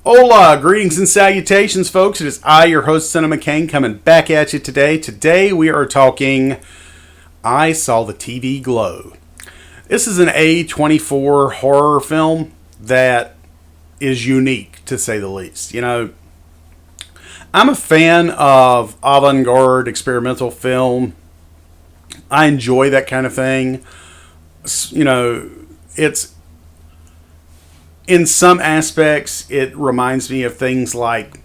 Hola, greetings and salutations, folks. It is I, your host, Cinema Kane, coming back at you today. Today we are talking I Saw the TV Glow. This is an A24 horror film that is unique, to say the least. You know, I'm a fan of avant-garde experimental film. I enjoy that kind of thing. You know, it's in some aspects, it reminds me of things like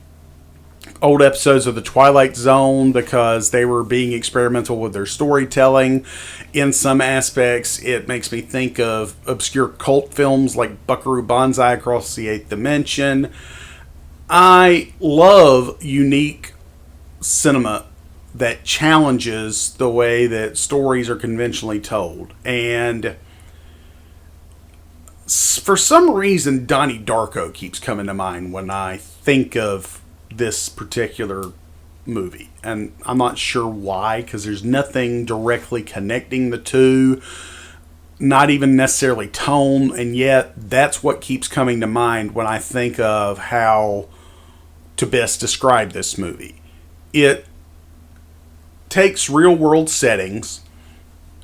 old episodes of The Twilight Zone because they were being experimental with their storytelling. In some aspects, it makes me think of obscure cult films like Buckaroo Banzai Across the Eighth Dimension. I love unique cinema that challenges the way that stories are conventionally told. And for some reason, Donnie Darko keeps coming to mind when I think of this particular movie. And I'm not sure why, because there's nothing directly connecting the two, not even necessarily tone, and yet that's what keeps coming to mind when I think of how to best describe this movie. It takes real world settings,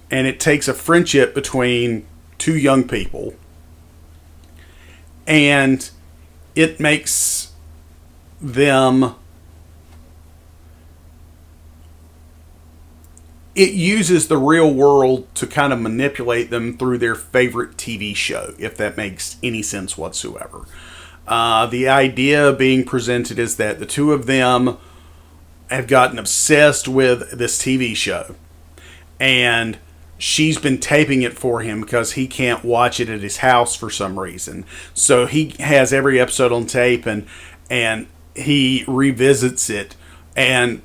and it takes a friendship between two young people, and it makes them, it uses the real world to kind of manipulate them through their favorite TV show, if that makes any sense whatsoever. The idea being presented is that the two of them have gotten obsessed with this TV show, and she's been taping it for him because he can't watch it at his house for some reason. So he has every episode on tape, and he revisits it. And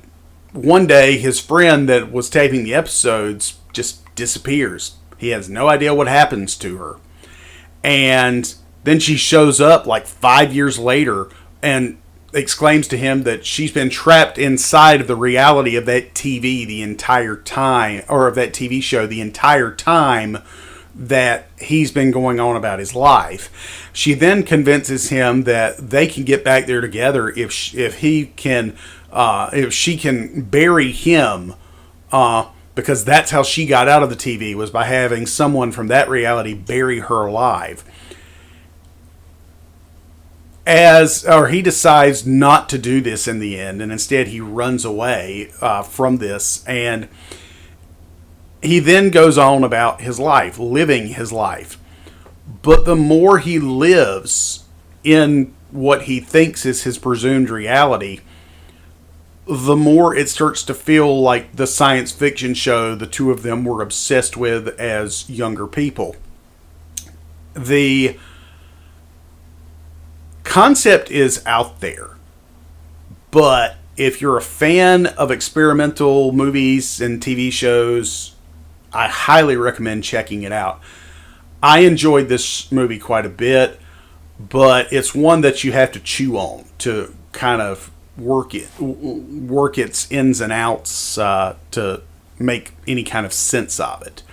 one day, his friend that was taping the episodes just disappears. He has no idea what happens to her. And then she shows up like 5 years later and exclaims to him that she's been trapped inside of the reality of that TV the entire time, or of that TV show the entire time that he's been going on about his life. She then convinces him that they can get back there together if she can bury him, because that's how she got out of the TV, was by having someone from that reality bury her alive. He decides not to do this in the end, and instead he runs away from this, and he then goes on about his life, living his life. But the more he lives in what he thinks is his presumed reality, the more it starts to feel like the science fiction show the two of them were obsessed with as younger people. The concept is out there, but if you're a fan of experimental movies and TV shows, I highly recommend checking it out. I enjoyed this movie quite a bit, but it's one that you have to chew on to kind of work its ins and outs to make any kind of sense of it.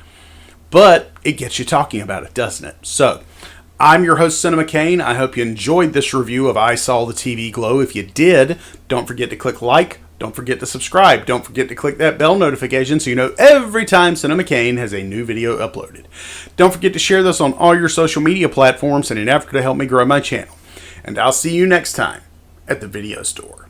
But it gets you talking about it, doesn't it? So, I'm your host, Cinema Kane. I hope you enjoyed this review of I Saw the TV Glow. If you did, don't forget to click like. Don't forget to subscribe. Don't forget to click that bell notification so you know every time Cinema Kane has a new video uploaded. Don't forget to share this on all your social media platforms in an effort to help me grow my channel. And I'll see you next time at the video store.